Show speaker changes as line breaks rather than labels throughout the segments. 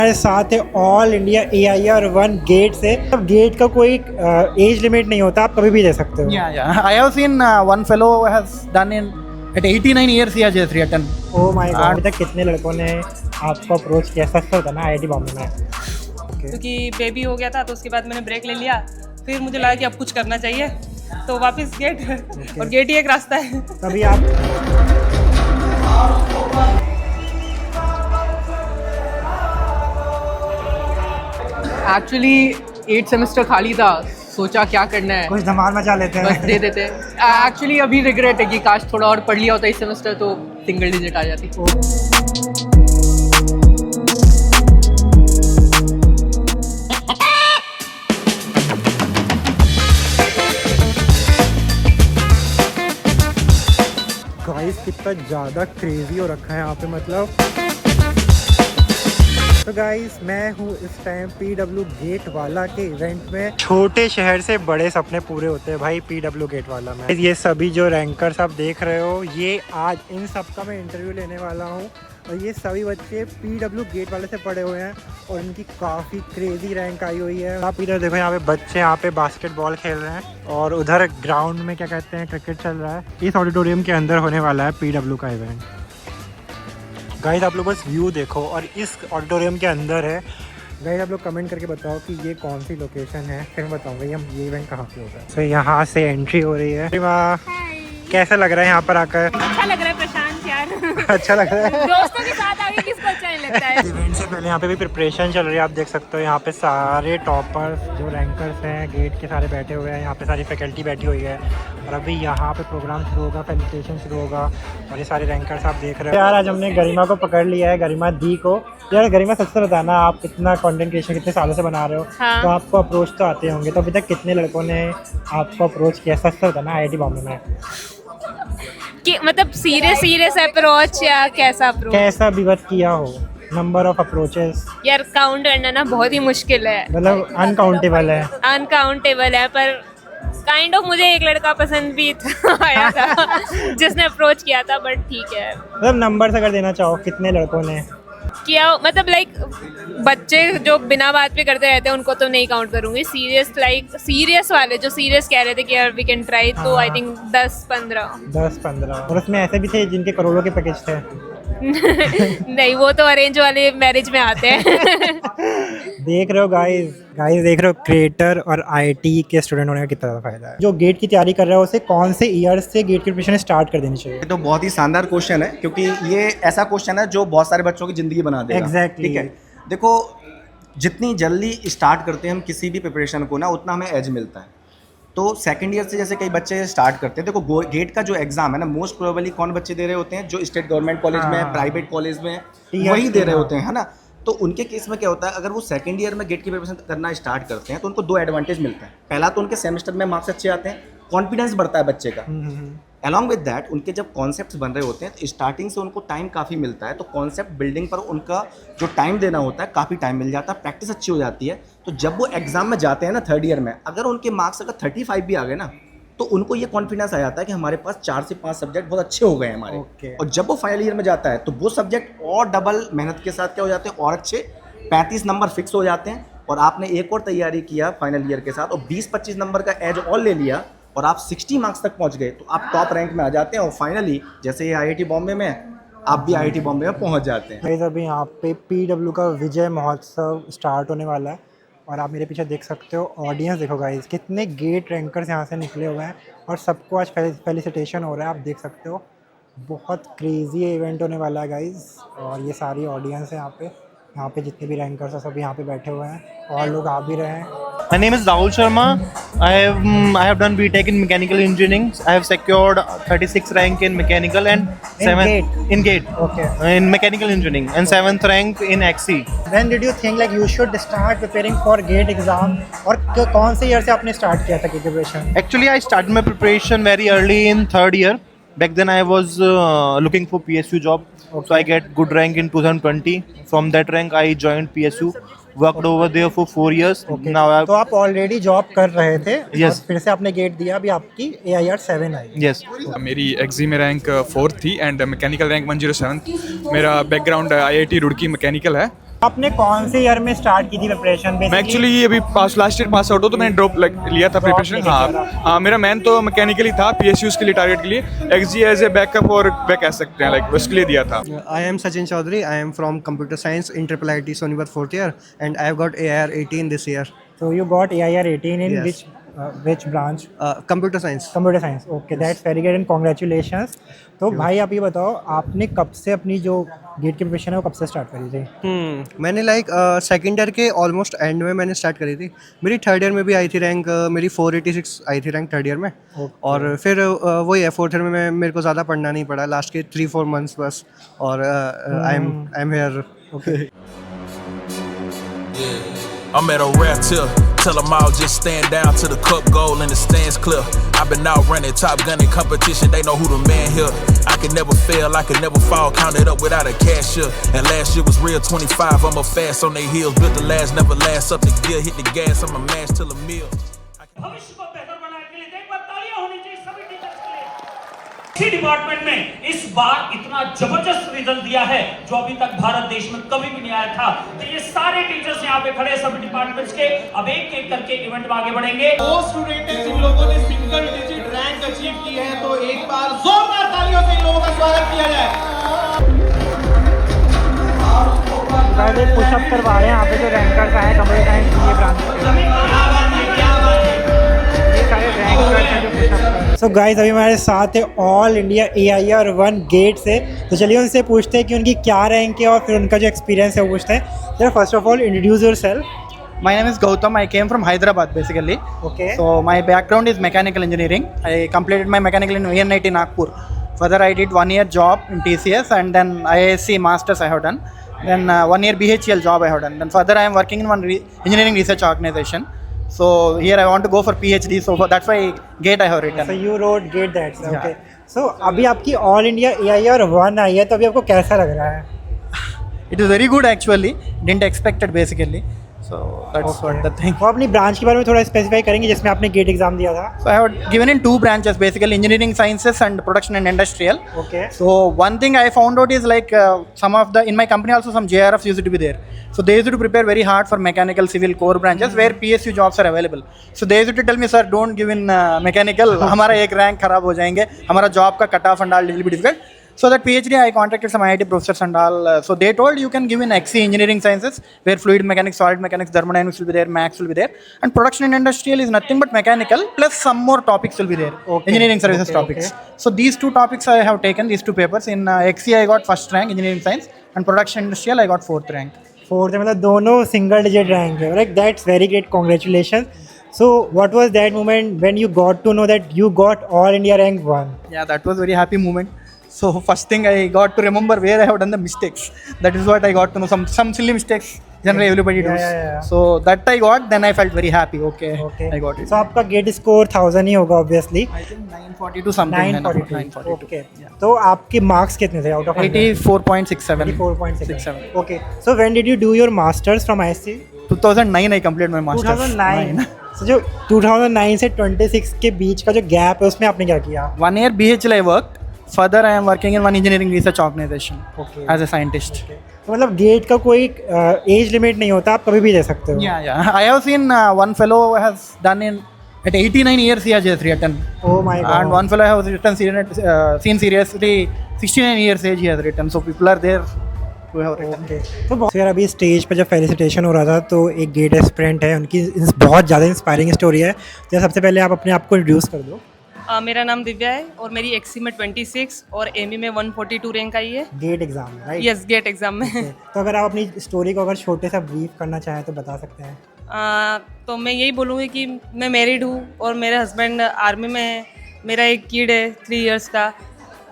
हमारे साथ है ऑल इंडिया AIR 1 गेट से। अब गेट का कोई एज लिमिट नहीं होता, आप कभी भी दे सकते हो।
Yeah. I have seen one fellow has done at 89 years he has written.
Oh my God, अभी तक कितने लड़कों ने आपको अप्रोच किया? सच होता ना IIT बॉम्बे में?
क्योंकि बेबी हो गया था तो उसके बाद मैंने ब्रेक ले लिया, फिर मुझे लगा कि अब कुछ करना चाहिए तो वापस गेट और गेट ही एक रास्ता है।
तभी आप
एक्चुअली 8 सेमेस्टर खाली था, सोचा क्या करना है,
कुछ धमाल मचा लेते
बस
हैं।
दे देते हैं। एक्चुअली अभी रिग्रेट है कि काश थोड़ा और पढ़ लिया होता इस सेमेस्टर तो सिंगल डिजिट आ जाती।
गाइस कितना ज़्यादा क्रेजी हो रखा है यहाँ पे, मतलब। तो गाइस मैं हूँ इस टाइम PW गेट वाला के इवेंट में। छोटे शहर से बड़े सपने पूरे होते हैं भाई PW गेट वाला में। ये सभी जो रैंकर्स आप देख रहे हो, ये आज इन सब का मैं इंटरव्यू लेने वाला हूँ। और ये सभी बच्चे PW गेट वाले से पढ़े हुए हैं और इनकी काफ़ी क्रेजी रैंक आई हुई है। आप इधर देखो, यहाँ पे बच्चे यहाँ पे बास्केटबॉल खेल रहे हैं और उधर ग्राउंड में क्या कहते हैं क्रिकेट चल रहा है। इस ऑडिटोरियम के अंदर होने वाला है PW का इवेंट। गाइस आप लोग बस व्यू देखो, और इस ऑडिटोरियम के अंदर है। गाइस आप लोग कमेंट करके बताओ कि ये कौन सी लोकेशन है, फिर मैं बताऊंगा ये इवेंट कहाँ पे होगा। तो यहाँ से एंट्री हो रही है। वाह, कैसा लग रहा है यहाँ पर आकर?
अच्छा लग रहा है प्रशांत यार।
अच्छा लग रहा है।
दोस्तों के साथ आगे किसको अच्छा नहीं लगता है।
इवेंट से पहले यहाँ पे भी प्रिपरेशन चल रही है। आप देख सकते हो यहाँ पे सारे टॉपर्स जो रैंकर्स हैं गेट के सारे बैठे हुए हैं। यहाँ पे सारी फैकल्टी बैठी हुई है और अभी यहाँ पे प्रोग्राम शुरू होगा, फेलिसिटेशन शुरू होगा। और ये सारे रैंकर्स आप देख रहे हो। यार आज हमने गरिमा को पकड़ लिया है, गरिमा दी को। यार गरिमा सच से बताना, आप कितना कंटेंट क्रिएशन कितने सालों से बना रहे हो?
हाँ।
तो आपको अप्रोच तो आते होंगे, तो अभी तक कितने लड़कों ने आपको अप्रोच किया? सच से बताना IIT बॉम्बे में।
कि मतलब सीरियस अप्रोच या कैसा अप्रोच?
कैसा भी बात किया हो, नंबर ऑफ अप्रोचेस
यार काउंट करना ना बहुत ही मुश्किल है,
मतलब अनकाउंटेबल है।
अनकाउंटेबल है। पर काइंड ऑफ मुझे एक लड़का पसंद भी था आया था जिसने अप्रोच किया था, बट ठीक है।
मतलब नंबर अगर देना चाहो कितने लड़कों ने
किया मतलब लाइक बच्चे जो बिना बात पे करते रहते हैं उनको तो नहीं काउंट करूंगी। सीरियस वाले जो सीरियस कह रहे थे कि यार वी कैन ट्राई, तो आई थिंक 10-15।
और उसमें ऐसे भी थे जिनके करोड़ों के पैकेज थे।
नहीं, वो तो अरेंज वाले मैरिज में आते हैं।
देख रहे हो गाइस देख रहे हो क्रिएटर और IIT के स्टूडेंट होने का कितना ज़्यादा फायदा है। जो गेट की तैयारी कर रहा है उसे कौन से ईयर से गेट की प्रिपरेशन स्टार्ट कर देनी चाहिए?
ये तो बहुत ही शानदार क्वेश्चन है, क्योंकि ये ऐसा क्वेश्चन है जो बहुत सारे बच्चों की ज़िंदगी बना देगा।
Exactly.
ठीक है, देखो जितनी जल्दी स्टार्ट करते हैं हम किसी भी प्रिपरेशन को ना, उतना हमें एज मिलता है। तो सेकंड ईयर से जैसे कई बच्चे स्टार्ट करते हैं, देखो गेट का जो एग्ज़ाम है ना, मोस्ट प्रोबेबली कौन बच्चे दे रहे होते हैं? जो स्टेट गवर्नमेंट कॉलेज में, प्राइवेट कॉलेज में, वही दे रहे होते हैं, है ना। तो उनके केस में क्या होता है, अगर वो सेकंड ईयर में गेट की प्रिपरेशन करना स्टार्ट करते हैं तो उनको 2 एडवांटेज मिलता है। पहला तो उनके सेमेस्टर में मार्क्स अच्छे आते हैं, कॉन्फिडेंस बढ़ता है बच्चे का। अलॉन्ग विद दैट उनके जब कॉन्सेप्ट्स बन रहे होते हैं तो स्टार्टिंग से उनको टाइम काफ़ी मिलता है, तो कॉन्सेप्ट बिल्डिंग पर उनका जो टाइम देना होता है काफ़ी टाइम मिल जाता है, प्रैक्टिस अच्छी हो जाती है। तो जब वो एग्जाम में जाते हैं ना थर्ड ईयर में, अगर उनके मार्क्स अगर 35 भी आ गए ना, तो उनको ये कॉन्फिडेंस आ जाता है कि हमारे पास 4 से 5 सब्जेक्ट बहुत अच्छे हो गए हैं हमारे।
Okay.
और जब वो फाइनल ईयर में जाता है तो वो सब्जेक्ट और डबल मेहनत के साथ क्या हो जाते हैं, और अच्छे 35 नंबर फिक्स हो जाते हैं। और आपने एक और तैयारी किया फाइनल ईयर के साथ और 20-25 नंबर का एज और ले लिया और आप 60 मार्क्स तक पहुंच गए, तो आप टॉप रैंक में आ जाते हैं। और फाइनली जैसे ये IIT बॉम्बे में, आप भी IIT बॉम्बे में पहुंच जाते हैं।
गाइस अभी यहाँ पे PW का विजय महोत्सव स्टार्ट होने वाला है और आप मेरे पीछे देख सकते हो। ऑडियंस देखो गाइस, कितने गेट रैंकर्स यहाँ से निकले हुए हैं और सबको आज फेलिसिटेशन हो रहा है। आप देख सकते हो, बहुत क्रेजी इवेंट होने वाला है गाइस। और ये सारी ऑडियंस है यहाँ पे जितने भी रैंकर्स हैं सब यहाँ पे बैठे हुए हैं और लोग आ भी रहे हैं।
My name is Rahul Sharma. I have done BTech in mechanical engineering. I have secured 36 rank in mechanical and in GATE.
Okay.
In mechanical engineering and 7th rank in XE.
When did you think like you should start preparing for GATE exam? और कौन से year से आपने start किया था preparation?
Actually, I started my preparation very early in 3rd year. Back then, I was looking for PSU job.
Okay.
So I get good rank in 2020. From that rank, I joined PSU. Worked over there for 4 years.
Okay.
Now
तो आप already job कर रहे थे?
Yes.
और फिर से आपने gate दिया, अभी आपकी AIR 7 आई।
yes.
मेरी एक्जी में रैंक 4th थी एंड मैकेनिकल रैंक 107। मेरा बैकग्राउंड IIT रुड़की मैकेनिकल है,
आपने कौन से ईयर में स्टार्ट की थी प्रिपरेशन?
मैं एक्चुअली अभी लास्ट ईयर पास आउट हो, तो मैंने ड्रॉप लिया था प्रिपरेशन। हाँ, मेरा मेन तो मैकेनिकली था, PSUs के लिए टारगेट के लिए। XG एज ए बैकअप और बैक कह सकते हैं, लाइक उसके लिए दिया था।
I am Sachin Chaudhary. I am from Computer Science in IIIT Sonipat 4th year, and I have got AIR 18 this year.
So you got AIR 18 in
Yes.
which branch?
Computer Science.
Computer science. Okay, that's very good and congratulations. तो भाई आप ये बताओ, आपने कब से अपनी जो गेट की प्रिपरेशन है वो कब से स्टार्ट करी थी?
मैंने लाइक सेकेंड ईयर के ऑलमोस्ट एंड में मैंने स्टार्ट करी थी। मेरी थर्ड ईयर में भी आई थी रैंक, मेरी 486 आई थी रैंक थर्ड ईयर में। और फिर वही है, फोर्थ ईयर में मेरे को ज़्यादा पढ़ना नहीं पड़ा, लास्ट के 3-4 मंथ्स बस। और I am here. Okay,
I'm at a rare tip. Tell them all just stand down to the cup goal and the stands clear. I've been out running, top gunning competition. They know who the man here. I can never fail, I can never fall. Counted up without a cashier. And last year was real 25. I'm a fast on their heels. Built the last, never last. Up the gear, hit the gas. I'm a mash till a meal.
भविष्य को बेहतर बनाने के लिए एक बार तालियां होनी चाहिए सभी टीचर्स के लिए। इसी डिपार्टमेंट में इस बार इतना जबरदस्त रिजल्ट दिया है जो अभी तक भारत देश में कभी भी नहीं आया था। तो ये सारे टीचर्स यहाँ पे खड़े हैं सभी डिपार्टमेंट्स के। अब एक एक करके इवेंट में आगे बढ़ेंगे। वो स्टूडेंट है जिन लोगों ने सिंगल डिजिट रैंक अचीव की है, तो एक बार जोरदार तालियों से इन लोगों का स्वागत किया जाए।
पुशअप करवा रहे हैं यहाँ पे जो रैंकर्स आए कंप्यूटर साइंस की ब्रांच। सो गाइस, अभी हमारे साथ है ऑल इंडिया AIR 1 गेट से। तो चलिए उनसे पूछते हैं कि उनकी क्या रैंक है और फिर उनका जो एक्सपीरियंस है वो पूछते हैं। Sir, first of all introduce yourself.
My name is Gautam. I came from Hyderabad basically.
Okay.
So my background is mechanical engineering. I completed my mechanical in VNIT Nagpur. Further, I did 1 year job in TCS, and then IISc Masters I have done. Then 1 year BHEL job I have done. Then further, I am working in one engineering research organization. So here I want to go for PhD. So that's why GATE I have written.
So you wrote GATE, that's okay. So अभी आपकी all India AIR 1 आई है, तो अभी आपको कैसा लग रहा है?
It is very good actually. Didn't expect it basically. So that's what the thing.
वो अपनी ब्रांच के बारे में थोड़ा स्पेसिफाई करेंगे जिसमें आपने गेट एग्जाम दिया था?
So I have given in 2 branches basically, engineering sciences and production and industrial.
Okay.
So one thing I found out is like some of the, in my company also some JRFs used to be there. So they used to prepare very hard for mechanical civil core branches where PSU jobs are available. So they used to tell me, sir, don't give in mechanical. हमारा एक rank खराब हो जाएंगे, हमारा job का cut off and all will be difficult. So that PhD I contacted some IIT professors and all. So they told you can give in XC engineering sciences where fluid mechanics, solid mechanics, thermodynamics will be there, max will be there, and production and industrial is nothing but mechanical plus some more topics will be there.
Okay.
Engineering services
Okay,
topics. So these 2 topics I have taken, these 2 papers. In XC I got first rank engineering science, and production industrial I got 4th rank.
4th, मतलब दोनों single digit rank है। Like that's very great, congratulations. So what was that moment when you got to know that you got all India rank 1?
Yeah, that was very happy moment. So first thing I got to remember where I have done the mistakes. That is what I got to know. Some silly mistakes generally everybody does.
Yeah.
So that I got, then I felt very happy. Okay. I got it.
So आपका gate score 1000 ही होगा obviously.
I think 942 something.
942. Okay. तो आपके marks कितने थे out of 100?
84.67.
84.67. Okay. So when did you do your masters from ISC?
2009 I completed my masters.
2009. So जो 2009 से 26 के बीच का जो गैप है उसमें आपने क्या किया?
1 year BHL I worked. Further I am working in one engineering research organization.
Okay.
As a scientist.
Okay. तो मतलब गेट का कोई एज लिमिट नहीं होता, आप कभी भी दे सकते हो?
Yeah. I have seen one fellow has done in at 89 years he has just written.
Oh my God.
And one fellow has written seen seriously 69 years age he has written. So people are there who have written.
Okay. तो फिर अभी stage पे जब felicitation हो रहा था तो एक गेट एस्पिरेंट है, उनकी बहुत ज़्यादा इंस्पायरिंग स्टोरी है। तो सबसे पहले आप अपने आप को इंट्रोड्यूस कर दो।
मेरा नाम दिव्या है और मेरी एक्सी में 26 और एमई में 142 रैंक आई है।
GATE exam, right?
Yes, GATE exam में।
तो अगर आप अपनी स्टोरी को अगर छोटे सा ब्रीफ करना चाहें तो बता सकते हैं।
तो मैं यही बोलूँगी कि मैं मैरिड हूँ और मेरे हस्बैंड आर्मी में है। मेरा एक किड है 3 इयर्स का,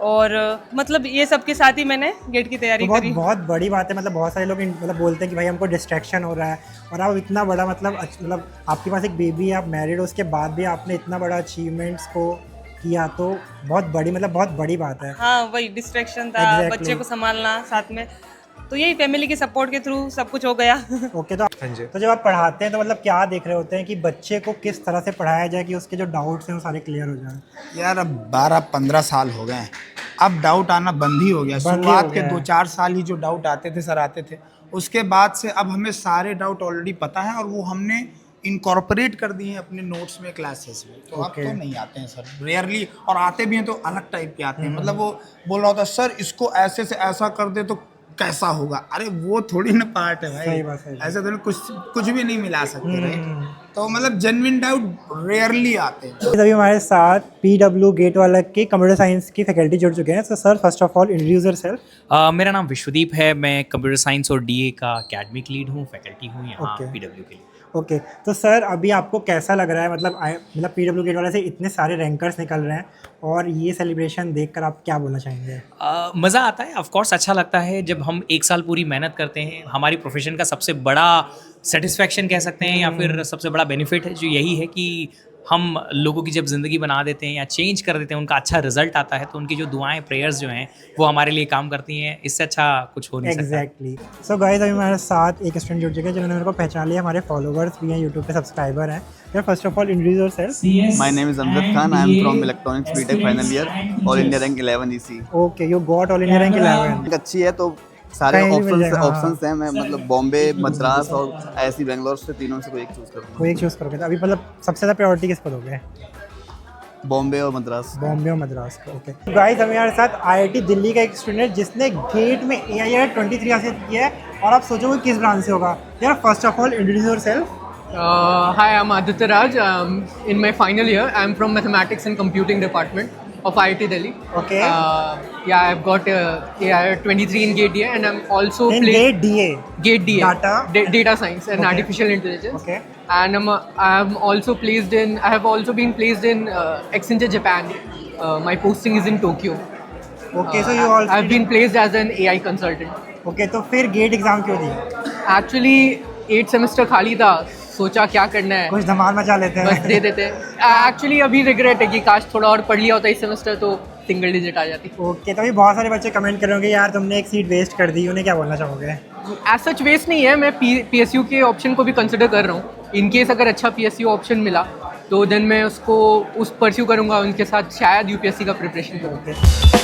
और मतलब ये सब के साथ ही मैंने गेट की तैयारी
तो
करी।
बहुत बड़ी बात है। मतलब बहुत सारे लोग मतलब बोलते हैं कि भाई हमको डिस्ट्रैक्शन हो रहा है, और आप इतना बड़ा मतलब आपके पास एक बेबी है, आप मैरिड हो, उसके बाद भी आपने इतना बड़ा अचीवमेंट्स को किया, तो बहुत बड़ी बात है।
हाँ, वही डिस्ट्रैक्शन था। Exactly. बच्चे को संभालना साथ में, तो यही फैमिली के सपोर्ट के थ्रू सब कुछ हो गया।
ओके। तो जब आप पढ़ाते हैं तो मतलब क्या देख रहे होते हैं कि बच्चे को किस तरह से पढ़ाया जाए कि उसके जो डाउट्स हैं वो सारे क्लियर हो जाए?
यार अब 12-15 साल हो गए हैं, अब डाउट आना बंद ही हो गया। शुरुआत के 2-4 साल ही जो डाउट आते थे सर आते थे, उसके बाद से अब हमें सारे डाउट ऑलरेडी पता है और वो हमने इनकॉर्पोरेट कर दिए हैं अपने नोट्स में, क्लासेस में। तो अब तो नहीं आते हैं सर, रेयरली, और आते भी हैं तो अलग टाइप के आते हैं। मतलब वो बोल रहा होता है सर इसको ऐसे से ऐसा कर दे तो कैसा होगा, अरे वो थोड़ी ना पार्ट है भाई।
सही बात है।
ऐसे तो कुछ भी नहीं मिला सकते, राइट। तो मतलब जेन्युइन डाउट रेयरली आते हैं।
अभी हमारे साथ PW गेट वाला के कंप्यूटर साइंस की फैकल्टी जुड़ चुके हैं। तो sir first of all introduce yourself.
मेरा नाम विश्वदीप है, मैं कंप्यूटर साइंस और DA का एकेडमिक लीड हूँ, फैकल्टी हूँ यहाँ PW के लिए।
ओके तो सर अभी आपको कैसा लग रहा है, मतलब PW गेट वाले से इतने सारे रैंकर्स निकल रहे हैं और ये सेलिब्रेशन देखकर आप क्या बोलना चाहेंगे?
मज़ा आता है, ऑफ कोर्स अच्छा लगता है जब हम एक साल पूरी मेहनत करते हैं। हमारी प्रोफेशन का सबसे बड़ा सेटिस्फैक्शन कह सकते हैं या फिर सबसे बड़ा बेनिफिट है जो यही है कि हम लोगों की जब ज़िंदगी बना देते हैं या चेंज कर देते हैं, उनका अच्छा रिजल्ट आता है, तो उनकी जो दुआएं प्रेयर्स जो हैं वो हमारे लिए काम करती हैं। इससे अच्छा कुछ हो नहीं सकता।
एग्जैक्टली। सो गाइस अभी हमारे साथ एक स्टूडेंट जुड़ चुके हैं जिन्होंने मेरे को पहचान लिया, हमारे फॉलोवर्स भी हैं, यूट्यूब पे सब्सक्राइबर हैं। यार first of all introduce yourself.
My name is Amjad Khan, I am from electronics BTech final year, all India rank 11 EC।
Okay you got all India rank 11।
अच्छी है तो सारे
कहीं भी मिल जाएगा,
ऑप्शंस हैं। मैं मतलब बॉम्बे, मद्रास और IIT बेंगलोर से तीनों से कोई एक चूज करूंगा।
कोई एक चूज़ करोगे तो अभी मतलब सबसे ज़्यादा प्रायोरिटी किस पर दोगे?
बॉम्बे और मद्रास।
बॉम्बे और मद्रास को। ओके गाइस हमारे साथ IIT दिल्ली का एक स्टूडेंट जिसने गेट में AIR 23 हासिल किया है और आप सोचोगे किस ब्रांच से होगा। यार first of all introduce yourself.
Hi, I'm Aditya Raj. In my final year, I'm from Mathematics and Computing Department of IIT Delhi.
Okay.
Yeah, I've got AIR 23 in Gate DA, and I'm also
in Gate DA.
Gate DA.
Data
Science and Artificial Intelligence.
Okay.
And I'm also placed in. I have also been placed in Accenture, Japan. My posting is in Tokyo.
Okay, so you also.
I've been placed as an AI consultant.
Okay, तो फिर gate exam क्यों दिया?
Actually, 8 semester खाली था, सोचा क्या करना है,
कुछ धमाल मचा लेते हैं,
बस दे देते हैं। एक्चुअली अभी रिग्रेट है कि काश थोड़ा और पढ़ लिया होता इस सेमेस्टर तो सिंगल डिजिट आ जाती।
ओके तो अभी बहुत सारे बच्चे कमेंट करेंगे यार तुमने एक सीट वेस्ट कर दी, उन्हें क्या बोलना चाहोगे?
एज सच वेस्ट नहीं है, मैं PSU के ऑप्शन को भी कंसिडर कर रहा हूँ। इन केस अगर अच्छा PSU ऑप्शन मिला तो देन मैं उसको परस्यू करूँगा, उनके साथ शायद UPSC का प्रिपरेशन करूँगा।